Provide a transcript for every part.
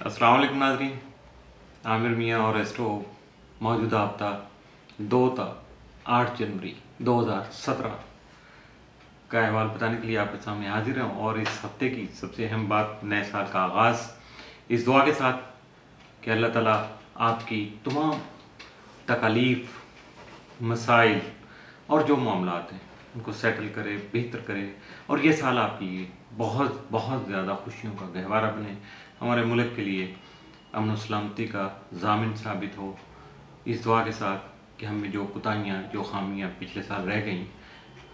अस्सलाम वालेकुम नाज़रीन, आमिर मियाँ और एस्ट्रो मौजूदा हफ्ता 8 जनवरी 2017 का अहवाल बताने के लिए आपके सामने हाजिर हूँ। और इस हफ्ते की सबसे अहम बात, नए साल का आगाज़ इस दुआ के साथ कि अल्लाह ताला आपकी तमाम तकालीफ, मसाइल और जो मामलात हैं उनको सेटल करे, बेहतर करे और ये साल आपके लिए बहुत बहुत ज़्यादा खुशियों का गहवारा बने, हमारे मुल्क के लिए अमन सलामती का ज़ामिन साबित हो। इस दुआ के साथ कि हमें जो कोताहियाँ, जो खामियाँ पिछले साल रह गईं,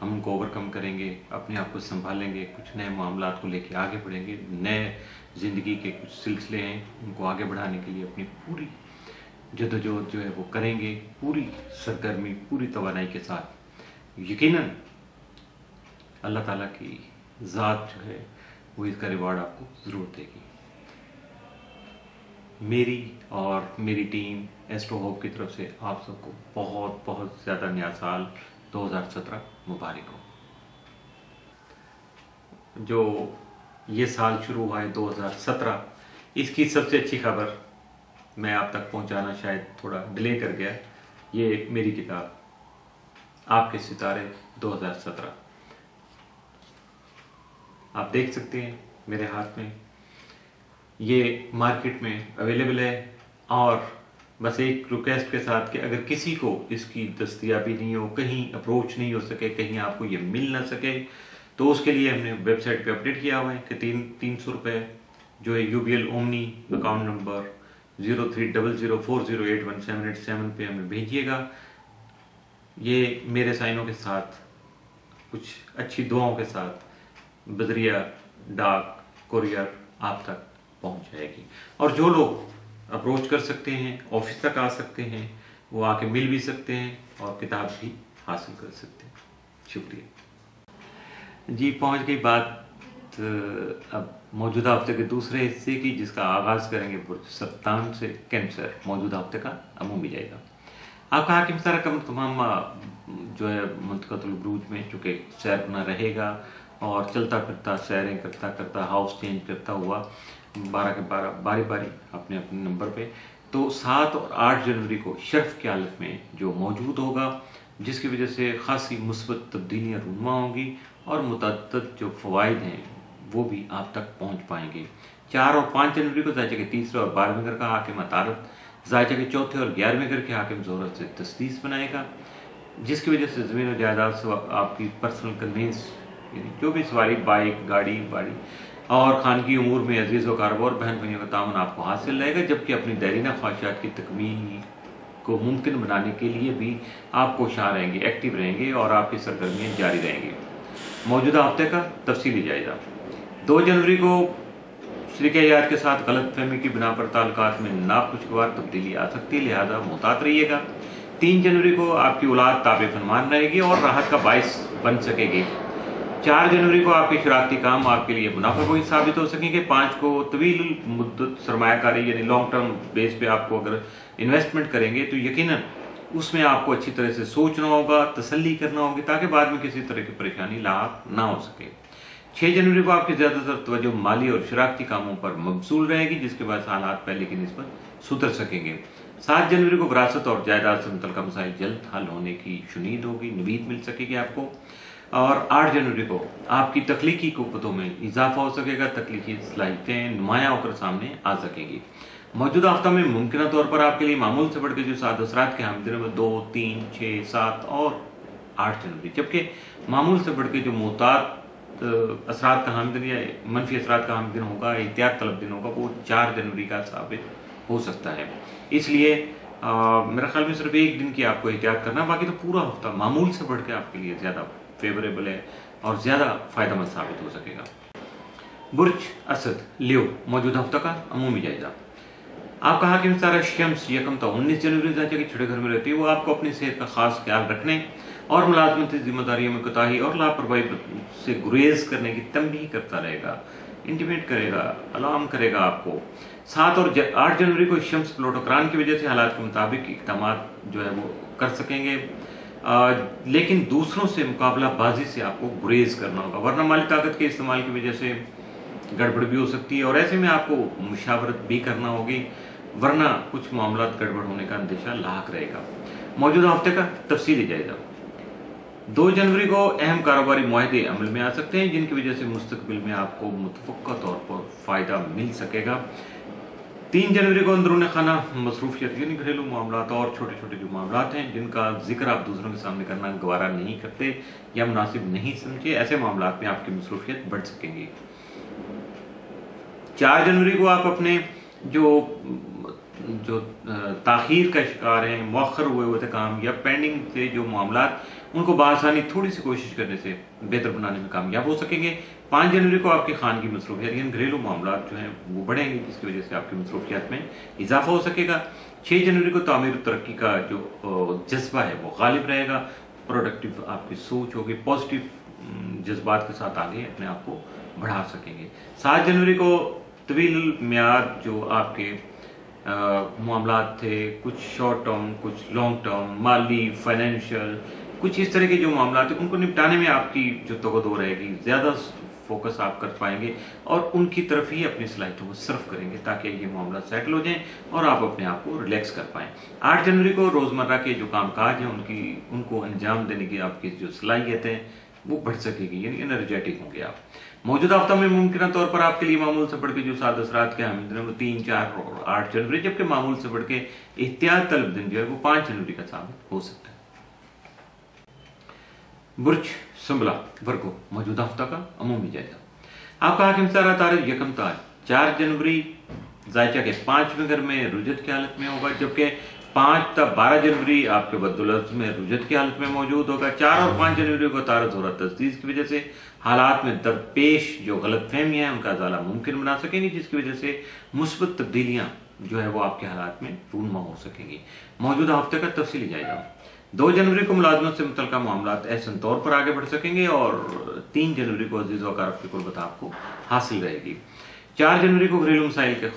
हम उनको ओवरकम करेंगे, अपने आप को संभालेंगे, कुछ नए मामलात को लेके आगे बढ़ेंगे, नए ज़िंदगी के कुछ सिलसिले हैं उनको आगे बढ़ाने के लिए अपनी पूरी जद्दोजहद जो है वो करेंगे, पूरी सरगर्मी, पूरी तवानाई के साथ। यकीनन अल्लाह ताला की ज़ात जो है वो इसका रिवार्ड आपको ज़रूर देगी। मेरी और मेरी टीम एस्ट्रो होप की तरफ से आप सबको बहुत बहुत ज़्यादा नया साल 2017 मुबारक हो। जो ये साल शुरू हुआ है 2017, इसकी सबसे अच्छी खबर मैं आप तक पहुंचाना शायद थोड़ा डिले कर गया। ये मेरी किताब आपके सितारे 2017 आप देख सकते हैं मेरे हाथ में, ये मार्केट में अवेलेबल है। और बस एक रिक्वेस्ट के साथ कि अगर किसी को इसकी दस्तयाबी नहीं हो, कहीं अप्रोच नहीं हो सके, कहीं आपको ये मिल ना सके, तो उसके लिए हमने वेबसाइट पे अपडेट किया हुआ है कि 300 रुपये जो है UBL ओमनी अकाउंट नंबर 0300408178 पे हमें भेजिएगा। ये मेरे साइनों के साथ, कुछ अच्छी दुआओं के साथ बजरिया डाक कुरियर आप तक पहुंच जाएगी। और जो लोग अप्रोच कर सकते हैं, ऑफिस तक आ सकते हैं, वो आके मिल भी सकते हैं और किताब भी हासिल कर सकते हैं। शुक्रिया जी। पहुंच गई बात अब मौजूदा हफ्ते के दूसरे हिस्से की, जिसका आगाज़ करेंगे बुर्ज सप्तान से। कैंसर मौजूदा हफ्ते का अमूमी जाएगा। आपका हाकिम सारा कम तमाम जो है मुंतक़िल बुरूज में चूँकि सैर करना रहेगा और चलता फिरता सैरें करता करता हाउस चेंज करता हुआ 12 के 12 बारी बारी अपने अपने नंबर पे, तो 7 और 8 जनवरी को शर्फ की हालत में जो मौजूद होगा, जिसकी वजह से खासी मुस्बत तब्दीलियाँ रूनुमा होंगी और मुतअद्दिद जो फ़वाइद हैं वो भी आप तक पहुँच पाएंगे। 4 और 5 जनवरी को ज़ायचा के तीसरे और 12वें घर का हाकिम अतारत ज़ायचा के चौथे और 11वें घर के हाकिम ज़ोहरत से तस्दीस बनाएगा, जिसकी वजह से ज़मीन और जायदाद से आपकी पर्सनल कन्वेंस, जो भी सवारी, बाइक, गाड़ी बाड़ी और खानगी उमूर में अजीज़ व कारोबार बहन भाइयों का ताउन आपको हासिल रहेगा, जबकि अपनी दैरीना ख्वाहिशात की तकमील को मुमकिन बनाने के लिए भी आप कोशां रहेंगे, एक्टिव रहेंगे और आपकी सरगर्मियाँ जारी रहेंगी। मौजूदा हफ्ते का तफसीली जायजा। 2 जनवरी को शरीक हयात के साथ गलत फहमी की बिना पर ताल्लुकात में नाखुशगवार तब्दीली आ सकती है, लिहाजा मुहतात रहिएगा। 3 जनवरी को आपकी औलाद ताबे फरमान रहेगी और राहत का बाइस बन सकेगी। 4 जनवरी को आपके शरारती काम आपके लिए मुनाफागोई साबित हो सकेंगे। 5 को तवील मुद्दत सरमायाकारी यानी लॉन्ग टर्म बेस पे आपको अगर इन्वेस्टमेंट करेंगे तो यकीनन उसमें आपको अच्छी तरह से सोचना होगा, तसल्ली करना होगी, ताकि बाद में किसी तरह की परेशानी लाभ ना हो सके। 6 जनवरी को आपकी ज़्यादातर तवज्जो माली और शरारती कामों पर मबसूल रहेगी, जिसके बाद हालात पहले की निस्बत सुधर सकेंगे। 7 जनवरी को विरासत और जायदाद से मुतल्लिक़ मसाइल जल्द हल होने की शुनीद होगी, नवीद मिल सकेगी आपको। और 8 जनवरी को आपकी तख्लीकी कुव्वतों में इजाफा हो सकेगा, तख्लीकी सलाहियतें नुमायां होकर सामने आ सकेंगी। मौजूदा हफ्ता में मुमकिन तौर पर आपके लिए मामूल से बढ़कर जो 7 असरात के हम दिनों में 2, 3, 6, 7 और 8 जनवरी, जबकि मामूल से बढ़कर जो मुताद असरात का हम दिन या मनफी असरात का हम दिन होगा, एहतियात तलब दिन होगा, वो 4 जनवरी का साबित हो सकता है। इसलिए मेरा ख्याल में सिर्फ एक दिन की आपको एहतियात करना, बाकी तो पूरा हफ्ता मामूल से बढ़ के आपके लिए ज़्यादा फेवरेबल है और ज़्यादा फ़ायदेमंद साबित हो सकेगा। बुर्ज असद लियो मौजूदा हफ्ता का अमूमी जायजा। आपका हाकिम सारा शम्स यकम तो 19 जनवरी जाके छठे घर में रहती है, वो आपको अपनी सेहत का खास ख्याल रखने और मुलाजमती जिम्मेदारियों में कोताही और लापरवाही से गुरेज करने की तंबीह करता रहेगा, इंटीमेट करेगा, अलार्म करेगा आपको। 7 और 8 जनवरी को शम्स प्लोटोक्रान की वजह से हालात के मुताबिक इक़दाम जो है वो कर सकेंगे, लेकिन दूसरों से मुकाबला बाजी से आपको गुरेज करना होगा, वरना माली ताकत के इस्तेमाल की वजह से गड़बड़ भी हो सकती है और ऐसे में आपको मुशावरत भी करना होगी, वरना कुछ मामलात गड़बड़ होने का अंदेशा लाक रहेगा। मौजूदा हफ्ते का तफसीली जायजा। 2 जनवरी को अहम कारोबारी मुआहदे अमल में आ सकते हैं, जिनकी वजह से मुस्तकबिल में आपको मुतफ़क्का तौर पर फ़ायदा मिल सकेगा। 3 जनवरी को अंदरूनी खाना मसरूफियत यानी घरेलू मामलात और छोटे छोटे जो मामलात हैं जिनका जिक्र आप दूसरों के सामने करना गवारा नहीं करते या मुनासिब नहीं समझे, ऐसे मामलात में आपकी मसरूफियत बढ़ सकेंगी। 4 जनवरी को आप अपने जो ताखीर का शिकार हैं, मौखर हुए थे काम या पेंडिंग थे जो मामलात, उनको बआसानी थोड़ी सी कोशिश करने से बेहतर बनाने में कामयाब हो सकेंगे। 5 जनवरी को आपकी खानगी मसरूफियत यानी घरेलू मामलात जो हैं वो बढ़ेंगे, जिसकी वजह से आपकी मसरूफियत में इजाफा हो सकेगा। 6 जनवरी को तामीर और तरक्की का जो जज्बा है वो गालिब रहेगा, प्रोडक्टिव आपकी सोच होगी, पॉजिटिव जज्बात के साथ आगे अपने आप को बढ़ा सकेंगे। 7 जनवरी को तवील मियाद जो आपके मामलात थे, कुछ शॉर्ट टर्म, कुछ लॉन्ग टर्म, माली, फाइनेंशियल, कुछ इस तरह के जो मामलात हैं उनको निपटाने में आपकी जो तवज्जो रहेगी, ज़्यादा फोकस आप कर पाएंगे और उनकी तरफ ही अपनी सलाहियतों को सर्व करेंगे ताकि ये मामला सेटल हो जाएं और आप अपने आप को रिलैक्स कर पाएं। 8 जनवरी को रोज़मर्रा के जो कामकाज हैं उनको अंजाम देने की आपकी जो सलाहियत है वो बढ़ सकेगी, यानी एनर्जेटिक होंगे आप। मौजूदा हफ्ता में मुमकिन तौर पर आपके लिए मामूल से बढ़ के जो साद असरात के हामिल दिन वो 3, 4 और 8 जनवरी, जबकि मामूल से बढ़ के एहतियात तलब दिन जो है वो 5 जनवरी का साबित हो सकता है। बुर्ज संबला वर्गो मौजूदा हफ्ता का अमूमी जायजा। आपका हाकिम सारा तारीख यकम ताज 4 जनवरी जायचा के 5वें घर में रुजत की हालत में होगा, जबकि 5 तक 12 जनवरी आपके बदौलत में रुजत की हालत में मौजूद होगा। 4 और 5 जनवरी को तारत हो रहा तस्दीद की वजह से हालात में दरपेश जो गलत फहमियाँ हैं उनका अजाला मुमकिन बना सकेंगी, जिसकी वजह से मुस्बत तब्दीलियाँ जो है वो आपके हालात में रूनमा हो सकेंगी। मौजूदा हफ्ते का तफसीली जायजा। 2 जनवरी को मुलाजमत से मुतल्लिका मामलात ऐसन तौर पर आगे बढ़ सकेंगे और 3 जनवरी को अजीज़ व अकारब की कुर्बत आपको हासिल रहेगी। 4 जनवरी को घरेलू मसाइल के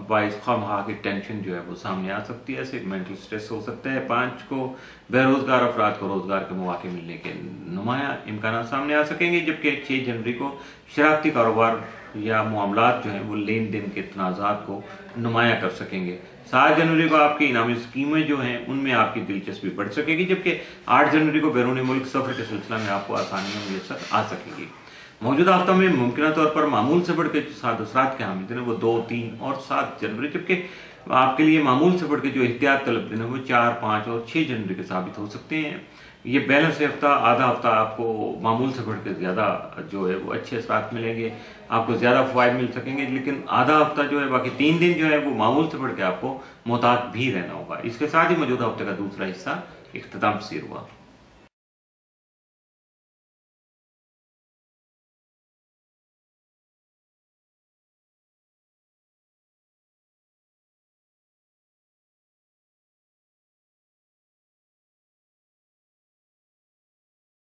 बाइस खामखा की टेंशन जो है वो सामने आ सकती है, ऐसे मेंटल स्ट्रेस हो सकता है। 5 को बेरोजगार अफराद को रोजगार के मौके मिलने के नुमाया इम्कान सामने आ सकेंगे, जबकि 6 जनवरी को शरारती कारोबार या मामलात जो हैं वो लेन देन के तनाज़ात को नुमाया कर सकेंगे। 7 जनवरी को आपकी इनामी स्कीमें जो हैं उनमें आपकी दिलचस्पी बढ़ सकेगी, जबकि 8 जनवरी को बैरून मुल्क सफर के सिलसिला में आपको आसानियाँ मुयसर आ सकेंगी। मौजूदा हफ्ता में मुमकिन तौर पर मामूल से बढ़ के साद असरात के हामिल दिन है वो 2, 3 और 7 जनवरी, जबकि आपके लिए मामूल से बढ़ के जो एहतियात तलब दिन है वो 4, 5 और 6 जनवरी के साबित हो सकते हैं। ये बैलेंस हफ्ता, आधा हफ्ता आपको मामूल से बढ़ के ज़्यादा जो है वो अच्छे असरात मिलेंगे, आपको ज़्यादा फ़ायदे मिल सकेंगे, लेकिन आधा हफ्ता जो है बाकी 3 दिन जो है वो मामूल से बढ़ के आपको मोहतात भी रहना होगा। इसके साथ ही मौजूदा हफ्ते का दूसरा हिस्सा इख्तिताम पसीर हुआ।